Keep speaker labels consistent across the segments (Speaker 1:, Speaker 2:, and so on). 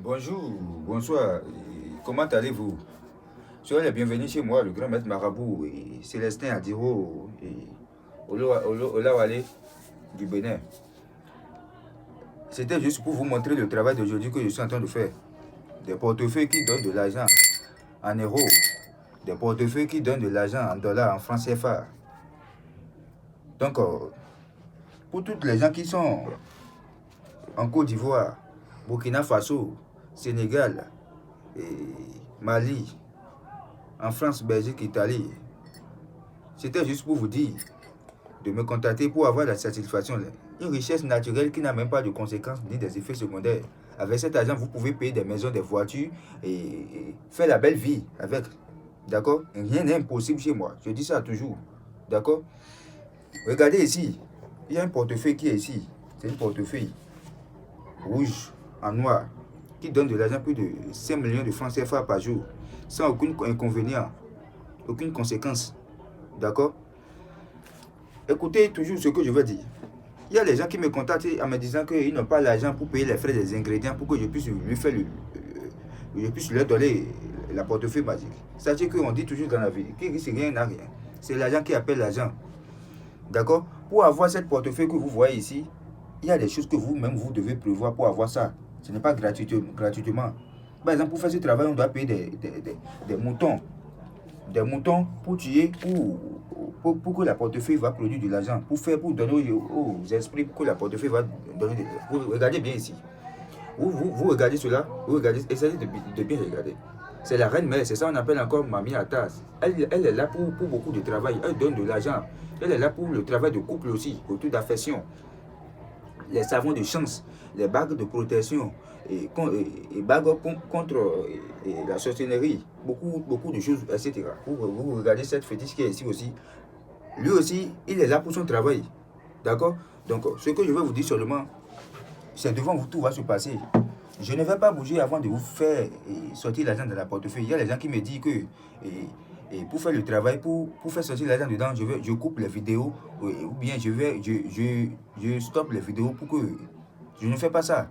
Speaker 1: Bonjour, bonsoir, comment allez-vous? Soyez les bienvenus chez moi, le grand maître marabout et Célestin Adiro et Olawale du Bénin. C'était juste pour vous montrer le travail d'aujourd'hui que je suis en train de faire. Des portefeuilles qui donnent de l'argent en euros, des portefeuilles qui donnent de l'argent en dollars, en francs CFA. Donc, pour toutes les gens qui sont en Côte d'Ivoire, Burkina Faso, Sénégal, et Mali, en France, Belgique, Italie, c'était juste pour vous dire de me contacter pour avoir la satisfaction. Une richesse naturelle qui n'a même pas de conséquences ni des effets secondaires. Avec cet argent, vous pouvez payer des maisons, des voitures et faire la belle vie avec. D'accord? Rien n'est impossible chez moi. Je dis ça toujours. D'accord? Regardez ici. Il y a un portefeuille qui est ici. C'est un portefeuille rouge en noir qui donne de l'argent plus de 5 millions de francs CFA par jour sans aucun inconvénient, aucune conséquence. D'accord? Écoutez toujours ce que je veux dire. Il y a des gens qui me contactent en me disant qu'ils n'ont pas l'argent pour payer les frais des ingrédients pour que je puisse lui faire je puisse leur donner la portefeuille magique. Sachez qu'on dit toujours dans la vie, qui risque rien n'a rien. C'est l'argent qui appelle l'argent. D'accord? Pour avoir cette portefeuille que vous voyez ici, il y a des choses que vous-même vous devez prévoir pour avoir ça. Ce n'est pas gratuitement. Par exemple, pour faire ce travail, on doit payer des moutons. Des moutons pour tuer, pour que la portefeuille va produire de l'argent, pour donner aux esprits, pour que la portefeuille va donner de l'argent. Regardez bien ici. Vous regardez cela, vous regardez, essayez de bien regarder. C'est la reine mère, c'est ça qu'on appelle encore Mamie Atas. Elle est là pour beaucoup de travail, elle donne de l'argent. Elle est là pour le travail de couple aussi, autour d'affection. Les savons de chance, les bagues de protection, et bagues contre la sorcellerie, beaucoup de choses, etc. Vous regardez cette fétiche qui est ici aussi. Lui aussi, il est là pour son travail. D'accord? Donc, ce que je vais vous dire seulement, c'est devant vous tout va se passer. Je ne vais pas bouger avant de vous faire sortir l'argent de la portefeuille. Il y a des gens qui me disent que pour faire le travail, pour faire sortir l'argent dedans, je coupe les vidéos ou bien je stoppe les vidéos pour que... Je ne fais pas ça.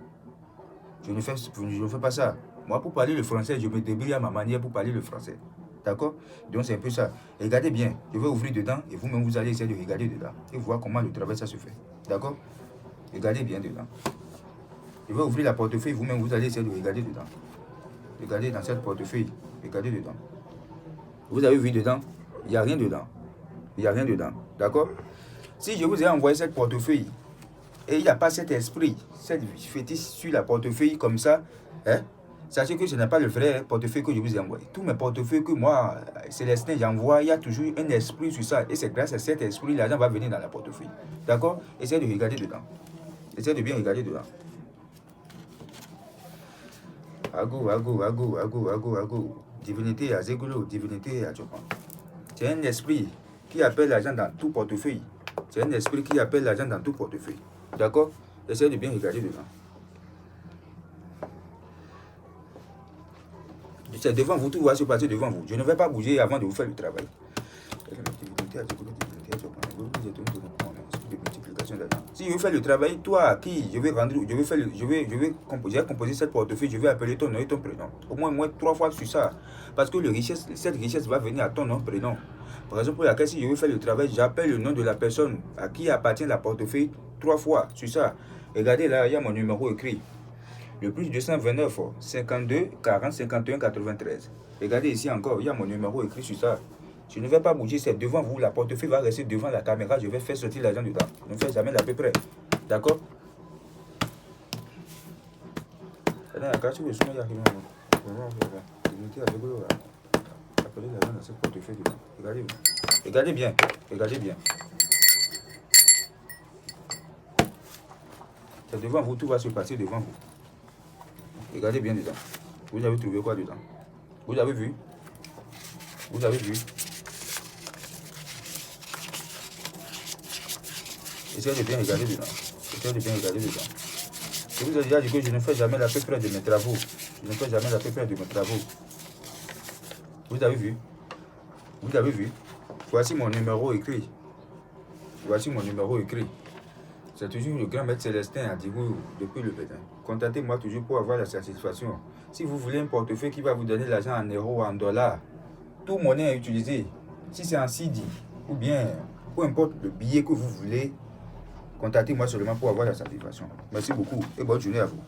Speaker 1: Je ne fais pas ça. Moi, pour parler le français, je me débrouille à ma manière pour parler le français. D'accord? Donc, c'est un peu ça. Regardez bien. Je vais ouvrir dedans et vous-même, vous allez essayer de regarder dedans et voir comment le travail, ça se fait. D'accord? Regardez bien dedans. Je vais ouvrir la portefeuille, vous-même, vous allez essayer de regarder dedans. Regardez dans cette portefeuille. Regardez dedans. Vous avez vu dedans? Il n'y a rien dedans. Il n'y a rien dedans. D'accord? Si je vous ai envoyé cette portefeuille et il n'y a pas cet esprit, cette fétiche sur la portefeuille comme ça, hein, sachez que ce n'est pas le vrai portefeuille que je vous ai envoyé. Tous mes portefeuilles que moi, Célestin, j'envoie, il y a toujours un esprit sur ça. Et c'est grâce à cet esprit, l'argent va venir dans la portefeuille. D'accord? Essayez de regarder dedans. Essayez de bien regarder dedans. Ago. Divinité à Zegolo, divinité à Djopan. C'est un esprit qui appelle l'argent dans tout portefeuille. C'est un esprit qui appelle l'argent dans tout portefeuille. D'accord? Essayez de bien regarder dedans. C'est devant vous, tout va se passer devant vous. Je ne vais pas bouger avant de vous faire le travail. Si je veux faire le travail, toi à qui j'ai composé cette portefeuille, je vais appeler ton nom et ton prénom. Au moins 3 fois sur ça. Parce que cette richesse va venir à ton nom, prénom. Par exemple, pour laquelle si je veux faire le travail, j'appelle le nom de la personne à qui appartient la portefeuille 3 fois sur ça. Regardez là, il y a mon numéro écrit. Le plus 229 52 40 51 93. Regardez ici encore, il y a mon numéro écrit sur ça. Je ne vais pas bouger, c'est devant vous. La portefeuille va rester devant la caméra. Je vais faire sortir l'argent dedans. Ne faites jamais d'à peu près. D'accord? Regardez bien. Regardez bien. C'est devant vous, tout va se passer devant vous. Regardez bien dedans. Vous avez trouvé quoi dedans? Vous avez vu? Vous avez vu? Essayez de bien regarder dedans. Essayez de bien regarder dedans. Je vous ai déjà dit que je ne fais jamais la peu près de mes travaux. Je ne fais jamais la peu près de mes travaux. Vous avez vu? Vous avez vu? Voici mon numéro écrit. Voici mon numéro écrit. C'est toujours le grand maître Célestin à Digou depuis le Bénin. Contactez-moi toujours pour avoir la satisfaction. Si vous voulez un portefeuille qui va vous donner l'argent en euros ou en dollars, tout monnaie est utilisé. Si c'est en CD ou bien peu importe le billet que vous voulez, contactez-moi seulement pour avoir la satisfaction. Merci beaucoup et bonne journée à vous.